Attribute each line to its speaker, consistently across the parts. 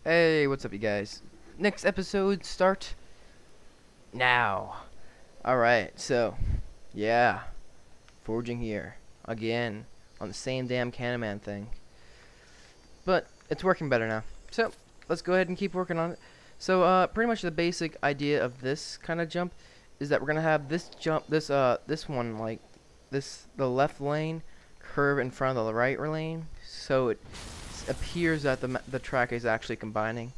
Speaker 1: Hey, what's up, you guys? Next episode start now. Alright, so, yeah, forging here again on the same damn Candyman thing. But it's working better now. So, let's go ahead and keep working on it. So, pretty much the basic idea of this kind of jump is that we're gonna have this jump, this one, like, the left lane curve in front of the right lane, so it appears that the track is actually combining,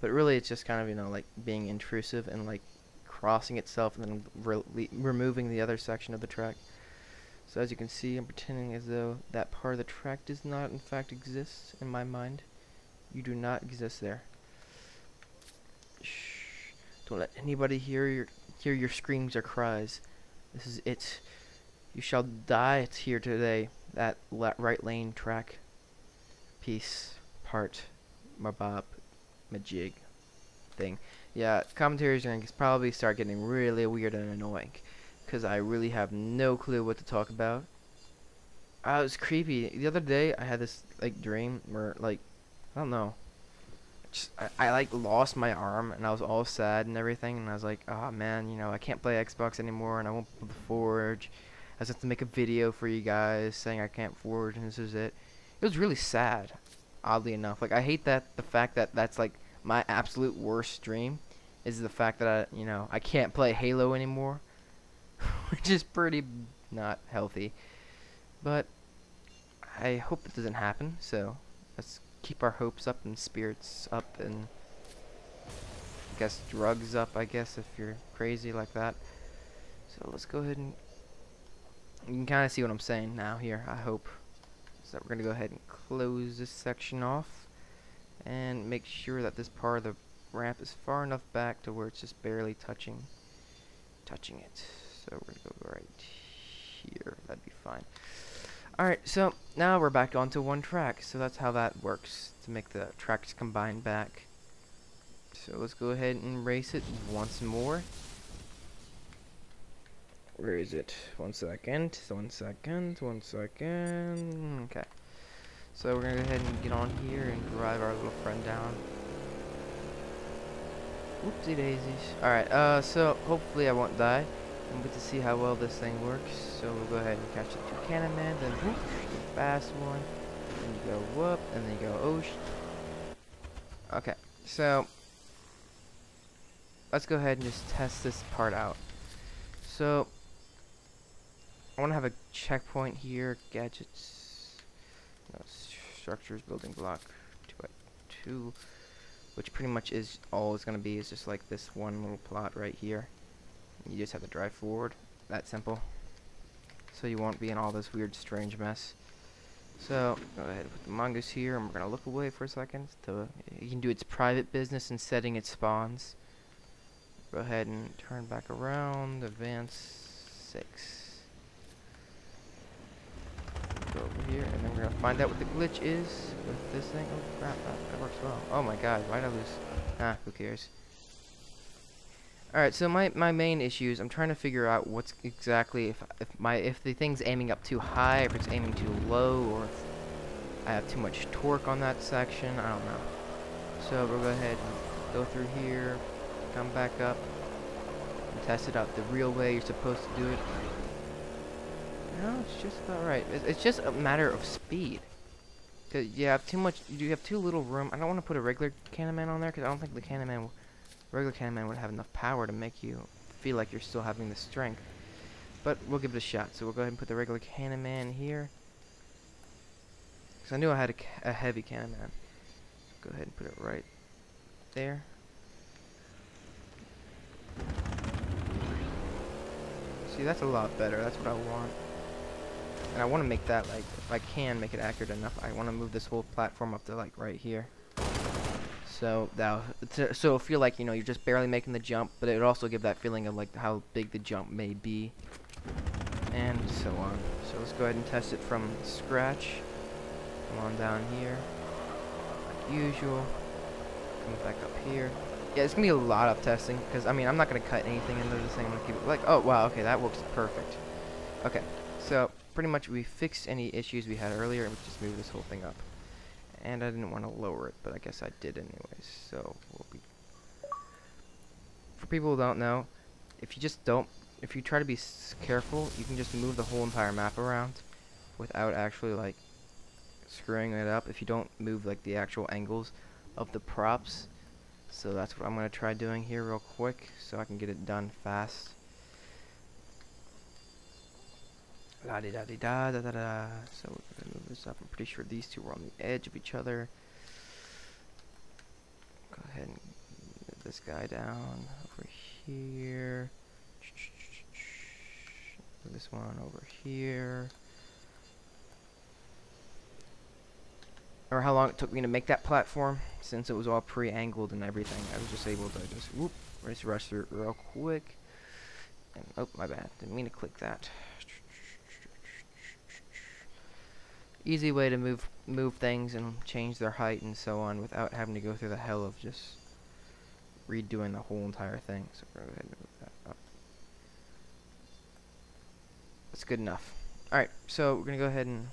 Speaker 1: but really it's just kind of, you know, like being intrusive and like crossing itself and then removing the other section of the track. So as you can see, I'm pretending as though that part of the track does not in fact exist in my mind. You do not exist there. Shh. Don't let anybody hear your screams or cries. This is it. You shall die here today. That right lane track piece, part, mabob, majig thing. Yeah, commentaries are going to probably start getting really weird and annoying, because I really have no clue what to talk about. It was creepy. The other day, I had this, like, dream where, like, I don't know, I like, lost my arm, and I was all sad and everything, and I was like, oh, man, you know, I can't play Xbox anymore, and I won't be able to forge. I just have to make a video for you guys saying I can't forge, and this is it. It was really sad, oddly enough. Like, I hate that the fact that that's like my absolute worst dream is the fact that I can't play Halo anymore, which is pretty not healthy. But I hope it doesn't happen. So let's keep our hopes up and spirits up, and I guess drugs up, I guess, if you're crazy like that. So let's go ahead and you can kind of see what I'm saying now here, I hope. So we're going to go ahead and close this section off and make sure that this part of the ramp is far enough back to where it's just barely touching it. So we're going to go right here. That'd be fine. Alright, so now we're back onto one track. So that's how that works, to make the tracks combine back. So let's go ahead and race it once more. Where is it? One second. Okay. So we're gonna go ahead and get on here and drive our little friend down. Whoopsie daisies. Alright, so hopefully I won't die. I'm good to see how well this thing works. So we'll go ahead and catch the two Cannonmans, then whoosh, the fast one. Then you go whoop, and then you go oosh. Okay, so let's go ahead and just test this part out. So I want to have a checkpoint here, gadgets, no, structures, building block, 2x2, which pretty much is all it's going to be, is just like this one little plot right here. You just have to drive forward, that simple, so you won't be in all this weird strange mess. So go ahead and put the mongoose here, and we're going to look away for a second. You can do its private business in setting its spawns. Go ahead and turn back around, advance 6. Over here, and then we're gonna find out what the glitch is with this thing. Oh crap, that works well. Oh my god, why did I lose? Ah, who cares? Alright, so my main issue is I'm trying to figure out what's exactly if the thing's aiming up too high, if it's aiming too low, or if I have too much torque on that section. I don't know. So we'll go ahead and go through here, come back up, and test it out the real way you're supposed to do it. No, it's just about right. It's just a matter of speed. Cause you have too much. You have too little room. I don't want to put a regular Candyman on there because I don't think the regular Candyman would have enough power to make you feel like you're still having the strength. But we'll give it a shot. So we'll go ahead and put the regular Candyman here. Because I knew I had a heavy Candyman. Go ahead and put it right there. See, that's a lot better. That's what I want. And I want to make that, like, if I can make it accurate enough, I want to move this whole platform up to, like, right here. So it'll feel like, you know, you're just barely making the jump, but it would also give that feeling of, like, how big the jump may be. And so on. So let's go ahead and test it from scratch. Come on down here. Like usual. Come back up here. Yeah, it's going to be a lot of testing, because, I mean, I'm not going to cut anything into this thing. I'm going to keep it, like, oh, wow, okay, that works perfect. Okay, so pretty much we fixed any issues we had earlier, and we just moved this whole thing up. and I didn't want to lower it, but I guess I did anyways. So we'll be. For people who don't know, if you try to be careful, you can just move the whole entire map around without actually like screwing it up. If you don't move like the actual angles of the props. So that's what I'm gonna try doing here real quick, so I can get it done fast. La di da di da da da da. So we're gonna move this up. I'm pretty sure these two are on the edge of each other. Go ahead and move this guy down over here. Move this one over here. Or how long it took me to make that platform, since it was all pre-angled and everything. I was just able to just rush through it real quick. And oh, my bad. Didn't mean to click that. Easy way to move things and change their height and so on without having to go through the hell of just redoing the whole entire thing. So go ahead and move that up. That's good enough. Alright, so we're gonna go ahead and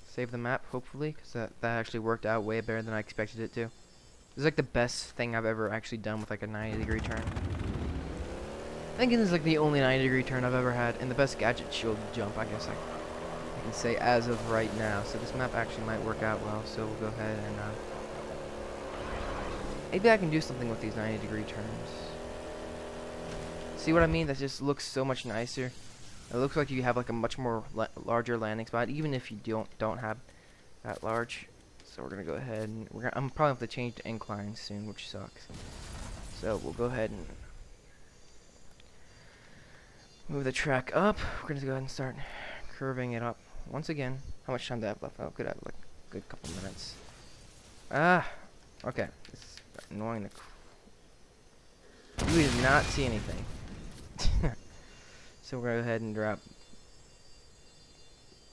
Speaker 1: save the map, hopefully, because that actually worked out way better than I expected it to. This is like the best thing I've ever actually done with like a 90-degree turn. I think this is like the only 90-degree turn I've ever had, and the best gadget shield jump, I guess I can say as of right now. So this map actually might work out well, so we'll go ahead and maybe I can do something with these 90-degree turns. See what I mean? That just looks so much nicer. It looks like you have like a much more larger landing spot, even if you don't have that large. So we're gonna go ahead and I'm probably have to change to incline soon, which sucks. So we'll go ahead and move the track up. We're gonna go ahead and start curving it up once again. How much time do I have left? Oh, good. I have like a good couple minutes. Okay. It's annoying. You did not see anything. So we're gonna go ahead and drop.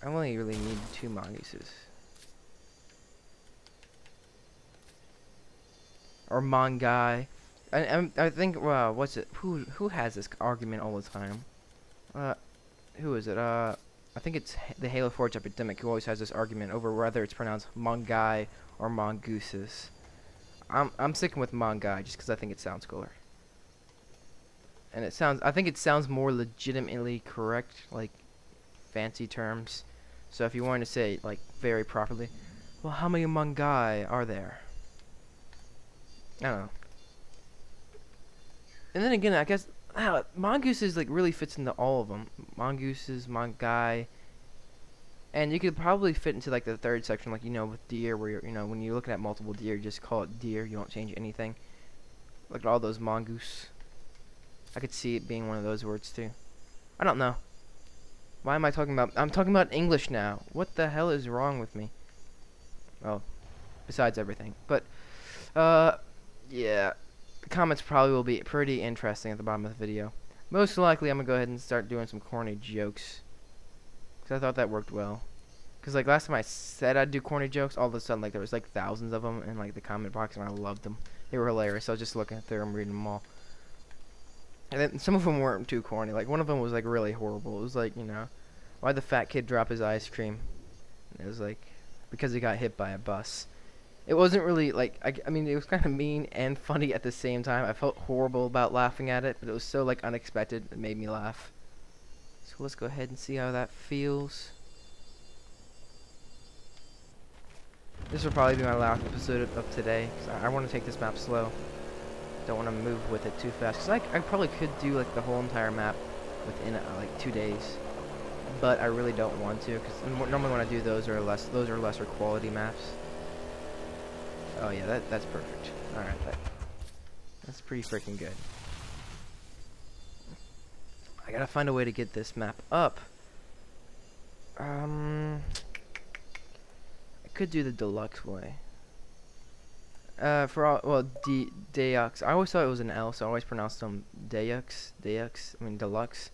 Speaker 1: I only really need 2 mongooses. Or mongai. I think, wow, what's it? Who has this argument all the time? Who is it? I think it's the Halo Forge Epidemic who always has this argument over whether it's pronounced mongai or mongooses. I'm sticking with mongai just because I think it sounds cooler. And I think it sounds more legitimately correct, like fancy terms. So if you wanted to say like very properly, well, how many mongai are there? I don't know. And then again, I guess mongooses like really fits into all of them. Mongooses, mongai, and you could probably fit into like the third section, like with deer, where when you're looking at multiple deer, you just call it deer. You don't change anything. Look at all those mongoose. I could see it being one of those words too. I don't know. Why am I talking about? I'm talking about English now. What the hell is wrong with me? Well, besides everything. But, yeah. The comments probably will be pretty interesting at the bottom of the video. Most likely, I'm going to go ahead and start doing some corny jokes. Because I thought that worked well. Because, like, last time I said I'd do corny jokes, all of a sudden, like, there was, like, thousands of them in, like, the comment box, and I loved them. They were hilarious. I was just looking through them, reading them all. And then some of them weren't too corny. Like, one of them was, like, really horrible. It was, like, why'd the fat kid drop his ice cream? And it was, like, because he got hit by a bus. It wasn't really, like, I mean, it was kind of mean and funny at the same time. I felt horrible about laughing at it, but it was so, like, unexpected. It made me laugh. So let's go ahead and see how that feels. This will probably be my last episode of today, because I want to take this map slow. Don't want to move with it too fast, because I probably could do like the whole entire map within like 2 days, but I really don't want to, because normally when I do those are lesser quality maps. Oh yeah, that's perfect. All right, that's pretty freaking good. I gotta find a way to get this map up. I could do the deluxe way. Deluxe. I always thought it was an L, so I always pronounced them Deluxe. I mean deluxe.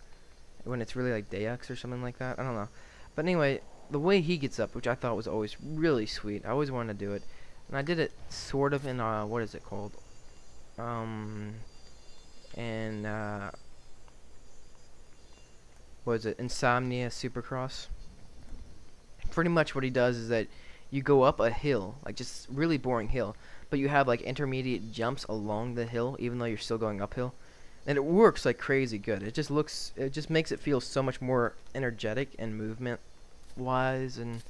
Speaker 1: When it's really like Deluxe or something like that. I don't know. But anyway, the way he gets up, which I thought was always really sweet. I always wanted to do it, and I did it sort of in what is it called? What is it? Insomnia Supercross. Pretty much what he does is that you go up a hill, like just really boring hill, but you have like intermediate jumps along the hill, even though you're still going uphill, and it works like crazy good. It just makes it feel so much more energetic and movement wise, and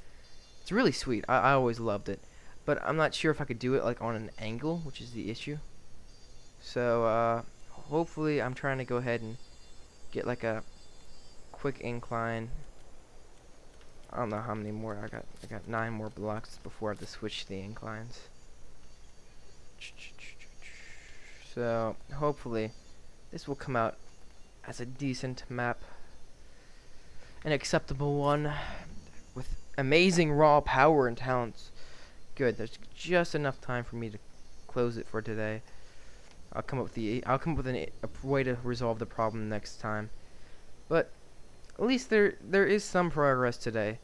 Speaker 1: it's really sweet. I always loved it, but I'm not sure if I could do it like on an angle, which is the issue. So hopefully I'm trying to go ahead and get like a quick incline. I don't know how many more I got 9 more blocks before I have to switch the inclines. So hopefully this will come out as a decent map, an acceptable one with amazing raw power and talents. Good. There's just enough time for me to close it for today. I'll come up with a way to resolve the problem next time. But at least there is some progress today.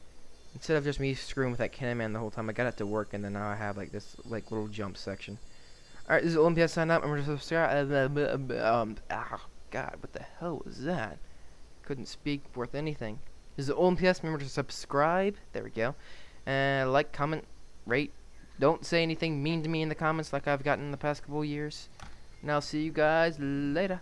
Speaker 1: Instead of just me screwing with that cannon man the whole time, I got it to work, and then now I have like this like little jump section. All right, this is oldmps sign up. Remember to subscribe. God, what the hell was that? Couldn't speak worth anything. This is oldmps. Remember to subscribe. There we go. And like, comment, rate. Don't say anything mean to me in the comments like I've gotten in the past couple years. And I'll see you guys later.